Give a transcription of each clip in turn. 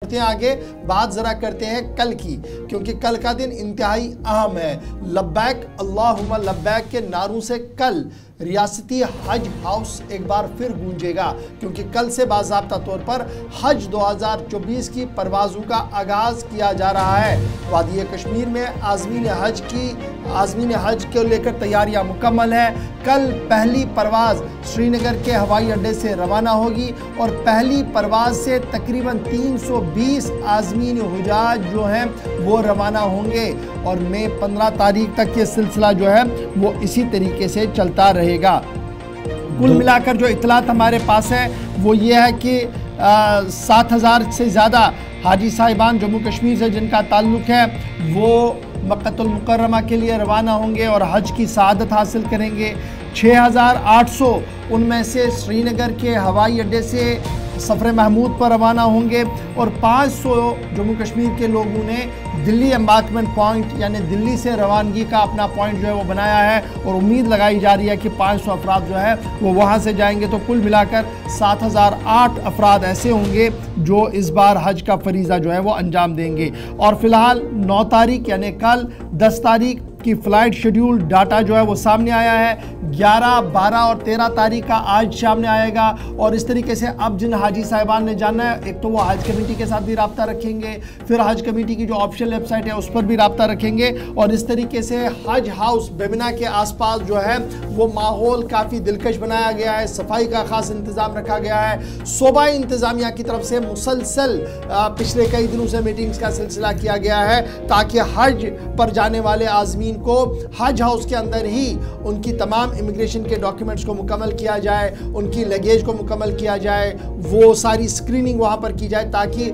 बढ़ते हैं आगे, बात ज़रा करते हैं कल की, क्योंकि कल का दिन इंतहाई अहम है। लब्बैक अल्लाहुम्मा लब्बैक के नारों से कल रियासती हज हाउस एक बार फिर गूंजेगा, क्योंकि कल से बाज़ाब्ता तौर पर हज 2024 की परवाज़ों का आगाज़ किया जा रहा है। वादी कश्मीर में आज़मीन हज को लेकर तैयारियां मुकम्मल है। कल पहली परवाज़ श्रीनगर के हवाई अड्डे से रवाना होगी और पहली परवाज़ से तकरीबन 320 आज़मीन हुजाज जो हैं वो रवाना होंगे और मई 15 तारीख तक ये सिलसिला जो है वो इसी तरीके से चलता रहेगा। कुल मिलाकर जो इतलात हमारे पास है वो ये है कि 7,000 से ज़्यादा हाजी साहिबान जम्मू कश्मीर से जिनका ताल्लुक़ है वो मक्कतुल मुकर्रमा के लिए रवाना होंगे और हज की सआदत हासिल करेंगे। 6,800 उनमें से श्रीनगर के हवाई अड्डे से सफ़र महमूद पर रवाना होंगे और 500 जम्मू कश्मीर के लोगों ने दिल्ली एम्बार्कमेंट पॉइंट यानी दिल्ली से रवानगी का अपना पॉइंट जो है वो बनाया है और उम्मीद लगाई जा रही है कि 500 अफराद जो है वो वहाँ से जाएंगे। तो कुल मिलाकर 7,008 अफराद ऐसे होंगे जो इस बार हज का फरीज़ा जो है वो अंजाम देंगे। और फ़िलहाल 9 तारीख यानी कल 10 तारीख की फ़्लाइट शेड्यूल डाटा जो है वो सामने आया है। 11, 12 और 13 तारीख का आज सामने आएगा और इस तरीके से अब जिन हाजी साहिबान ने जाना है, एक तो वो हज कमेटी के साथ भी रब्ता रखेंगे, फिर हज कमेटी की जो ऑफिशियल वेबसाइट है उस पर भी रब्ता रखेंगे और इस तरीके से हज हाउस बेमिना के आसपास जो है वो माहौल काफ़ी दिलकश बनाया गया है। सफाई का ख़ास इंतज़ाम रखा गया है। सूबाई इंतज़ामिया की तरफ से मुसलसल पिछले कई दिनों से मीटिंग्स का सिलसिला किया गया है ताकि हज पर जाने वाले आज़मीन को हज हाउस के अंदर ही उनकी तमाम इमिग्रेशन के डॉक्यूमेंट्स को मुकम्मल किया जाए, उनकी लगेज को मुकम्मल किया जाए, वो सारी स्क्रीनिंग वहाँ पर की जाए ताकि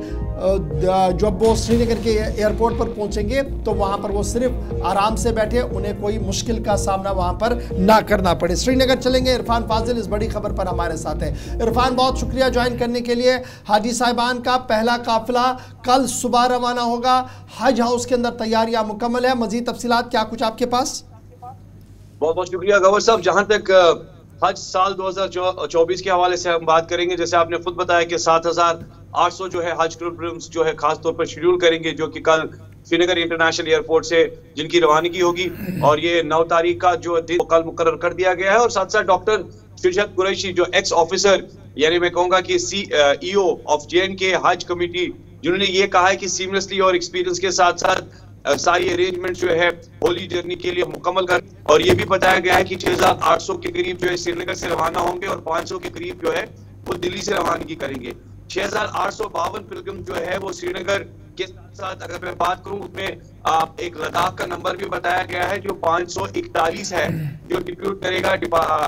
जब वो श्रीनगर के एयरपोर्ट पर पहुंचेंगे तो वहां पर वो सिर्फ आराम से बैठे, उन्हें कोई मुश्किल का सामना वहां पर ना करना पड़े। श्रीनगर चलेंगे, इरफान फाजिल इस बड़ी खबर पर हमारे साथ है। इरफान, बहुत शुक्रिया ज्वाइन करने के लिए। हाजी साहिबान का पहला काफिला कल सुबह रवाना होगा, हज हाउस के अंदर तैयारियां मुकम्मल है, मजीद तफसीलात क्या कुछ आपके पास? बहुत बहुत शुक्रिया गवर साहब। जहां तक हज साल 2024 के हवाले से हम बात करेंगे, जैसे आपने खुद बताया कि 7,800 जो है हज पिलग्रिम्स जो है खास तौर पर शेड्यूल करेंगे, जो कि कल श्रीनगर इंटरनेशनल एयरपोर्ट से जिनकी रवानगी होगी और ये 9 तारीख का जो दिन कल मुकर्रर कर दिया गया है। और साथ साथ डॉक्टर शिरशद कुरैशी जो एक्स ऑफिसर यानी मैं कहूँगा कि CEO ऑफ JNK हज कमेटी, जिन्होंने ये कहा है कि सीमलेसली और एक्सपीरियंस के साथ साथ सारी अरेंजमेंट जो है होली जर्नी के लिए मुकम्मल कर, और ये भी बताया गया है कि 6,800 के करीब जो है श्रीनगर से रवाना होंगे और 500 के करीब जो है वो दिल्ली से रवानगी करेंगे। 6,852 पिलग्रिम जो है वो श्रीनगर के साथ अगर मैं बात करूं उसमें एक लद्दाख का नंबर भी बताया गया है जो 541 है, जो डिप्यूट करेगा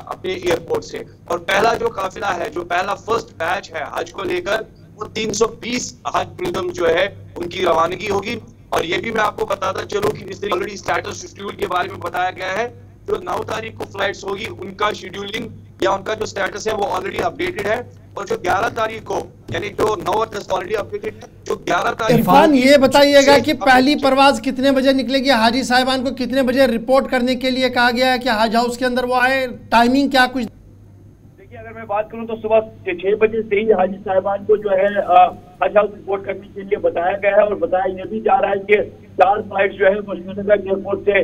अपने एयरपोर्ट से। और पहला जो काफिला है, जो पहला फर्स्ट बैच है हज को लेकर, वो 320 हज पिलग्रिम जो है उनकी रवानगी होगी। और ये भी मैं आपको बताता चलूं कि जिस ऑलरेडी स्टेटस शेड्यूल के बारे में बताया गया है, जो 9 तारीख को फ्लाइट्स होगी उनका शेड्यूलिंग या उनका जो स्टेटस है वो ऑलरेडी अपडेटेड है। और जो 11 तारीख को यानी जो 9 ऑलरेडी अपडेटेड है, जो 11 तारीख। इरफान, ये बताइएगा कि पहली परवाज कितने बजे निकलेगी? हाजी साहिबान को कितने बजे रिपोर्ट करने के लिए कहा गया है कि हज हाउस के अंदर वो आए? टाइमिंग क्या कुछ? देखिए, अगर मैं बात करूं तो सुबह 6 बजे से ही हाजी साहिबान को जो है हज हाउस रिपोर्ट करने के लिए बताया गया है। और बताया ये भी जा रहा है कि 4 फ्लाइट जो है वो श्रीनगर एयरपोर्ट से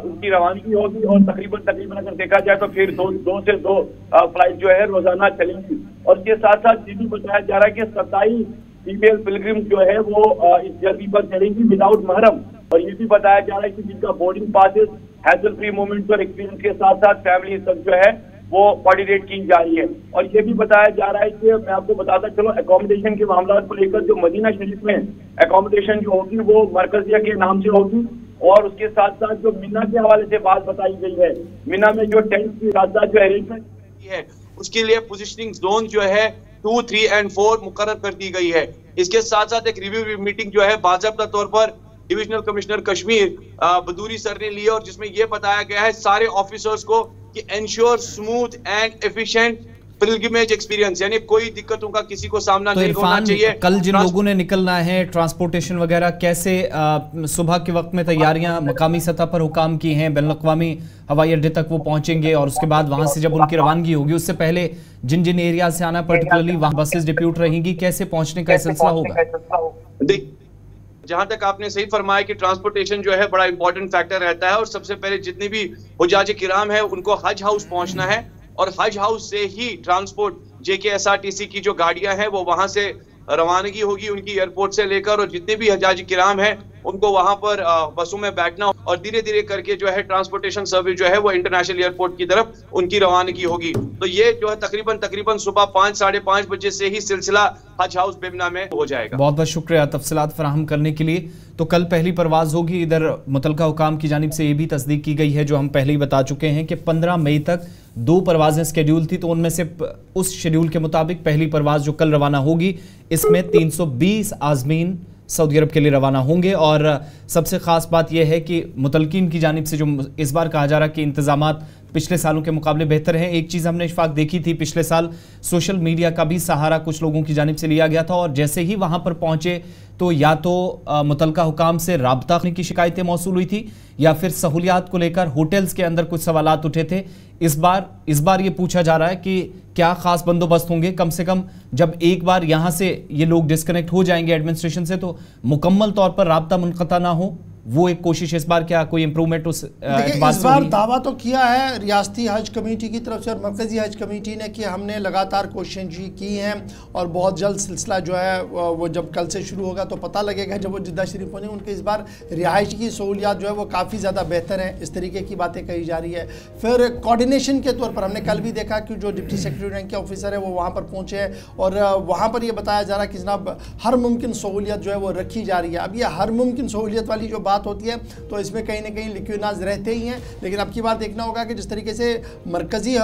उनकी रवानगी होगी और तकरीबन अगर देखा जाए तो फिर 2 से 2 फ्लाइट जो है रोजाना चलेंगी। और इसके साथ साथ ये भी बताया जा रहा है कि 27 फीमेल पिलग्रिम जो है वो इस जर्नी पर चलेंगी विदाउट महरम। और ये भी बताया जा रहा है कि जिनका boarding passes hassle free movement और एक्सपीरियंस के साथ साथ फैमिली सब जो है वो कोऑर्डिनेट की जा रही है। और ये भी बताया जा रहा है कि मैं आपको बताता चलो, एकोमोडेशन के मामला को लेकर जो मदीना शरीफ में एकोमोडेशन जो होगी वो मरकजिया के नाम से होगी। और उसके साथ साथ जो मिना के हवाले से बात बताई गई है, मिना में जो टेंट की रास्ता जो अरेंजमेंट है उसके लिए पोजिशनिंग जोन जो है 2, 3 और 4 मुकर्रर कर दी गई है। इसके साथ साथ एक रिव्यू मीटिंग जो है बाज़ाब्ता तौर पर डिविजनल कमिश्नर कश्मीर बदूरी सर ने लिया और जिसमें यह बताया गया है सारे ऑफिसर्स को कि ensure smooth and efficient pilgrimage experience, यानी कोई दिक्कतों का किसी को सामना तो नहीं होना चाहिए। कल जिन लोगों ने निकलना है, ट्रांसपोर्टेशन वगैरह कैसे सुबह के वक्त में तैयारियां मकामी सतह पर हुकाम की हैं, बैनुल-अक़वामी हवाई अड्डे तक वो पहुंचेंगे और उसके बाद वहां से जब उनकी रवानगी होगी उससे पहले जिन जिन एरिया से आना, पर्टिकुलरली वहां बसेस डिप्यूट रहेंगी, कैसे पहुंचने का सिलसिला होगा? जहां तक आपने सही फरमाया कि ट्रांसपोर्टेशन जो है बड़ा इंपॉर्टेंट फैक्टर रहता है, और सबसे पहले जितनी भी हुज्जाज किराम है उनको हज हाउस पहुंचना है, और हज हाउस से ही ट्रांसपोर्ट JKSRTC की जो गाड़ियां हैं वो वहां से रवानगी होगी उनकी एयरपोर्ट से लेकर, और जितने भी हजाजी किराम हैं उनको वहां पर बसों में बैठना, और धीरे धीरे करके जो है ट्रांसपोर्टेशन सर्विस जो है वो इंटरनेशनल एयरपोर्ट की तरफ उनकी रवानगी होगी। तो ये जो है तकरीबन सुबह 5 साढ़े 5 बजे से ही सिलसिला हज हाउस बेमना में हो जाएगा। बहुत बहुत शुक्रिया तफसीलात फराहम करने के लिए। तो कल पहली परवाज होगी। इधर मुतलका हुकाम की जानिब से ये भी तस्दीक की गई है, जो हम पहले ही बता चुके हैं कि 15 मई तक 2 परवाजें शेड्यूल थी, तो उनमें से उस शेड्यूल के मुताबिक पहली परवाज जो कल रवाना होगी इसमें 320 आज़मीन सऊदी अरब के लिए रवाना होंगे। और सबसे ख़ास बात यह है कि मुतलकीन की जानिब से जो इस बार कहा जा रहा है कि इंतज़ामात पिछले सालों के मुकाबले बेहतर हैं। एक चीज़ हमने इशफाक देखी थी, पिछले साल सोशल मीडिया का भी सहारा कुछ लोगों की जानिब से लिया गया था, और जैसे ही वहाँ पर पहुँचे तो या तो मुतलका हुकाम से राब्ता करने की शिकायतें मौसूल हुई थी, या फिर सहूलियात को लेकर होटल्स के अंदर कुछ सवालात उठे थे। इस बार ये पूछा जा रहा है कि क्या खास बंदोबस्त होंगे, कम से कम जब एक बार यहाँ से ये लोग डिस्कनेक्ट हो जाएंगे एडमिनिस्ट्रेशन से तो मुकम्मल तौर पर राब्ता मुनक़ता ना हो, वो एक कोशिश इस बार क्या कोई इंप्रूवमेंट उस देखिए इस बार दावा तो किया है रियासती हज कमेटी की तरफ से और मरकज़ी हज कमेटी ने कि हमने लगातार कोशिशें की हैं और बहुत जल्द सिलसिला जो है वो जब कल से शुरू होगा तो पता लगेगा जब वो जिद्दा शरीफ पहुँचे। उनके इस बार रिहाइश की सहूलियात जो है वो काफ़ी ज़्यादा बेहतर हैं, इस तरीके की बातें कही जा रही है। फिर कोऑर्डिनेशन के तौर पर हमने कल भी देखा कि जो डिप्टी सेक्रेटरी रैंक के ऑफिसर है वो वहाँ पर पहुँचे हैं और वहाँ पर ये बताया जा रहा है कि जनाब हर मुमकिन सहूलियत जो है वो रखी जा रही है। अब ये हर मुमकिन सहूलियत वाली जो बात होती है तो इसमें कहीं ना कहीं लिक्विनाज रहते ही हैं, लेकिन अब की बार देखना होगा कि जिस तरीके से मरकज़ी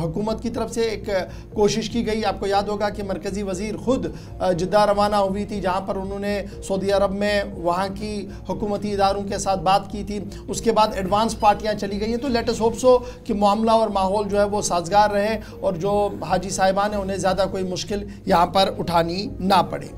हुकूमत की तरफ से एक कोशिश की गई। आपको याद होगा कि मरकज़ी वज़ीर ख़ुद जिद्दा रवाना हुई थी, जहाँ पर उन्होंने सऊदी अरब में वहाँ की हुकूमती इदारों के साथ बात की थी। उसके बाद एडवांस पार्टियाँ चली गई हैं। तो लेट अस होप सो कि मामला और माहौल जो है वो साजगार रहे और जो हाजी साहिबान हैं उन्हें ज़्यादा कोई मुश्किल यहाँ पर उठानी ना पड़े।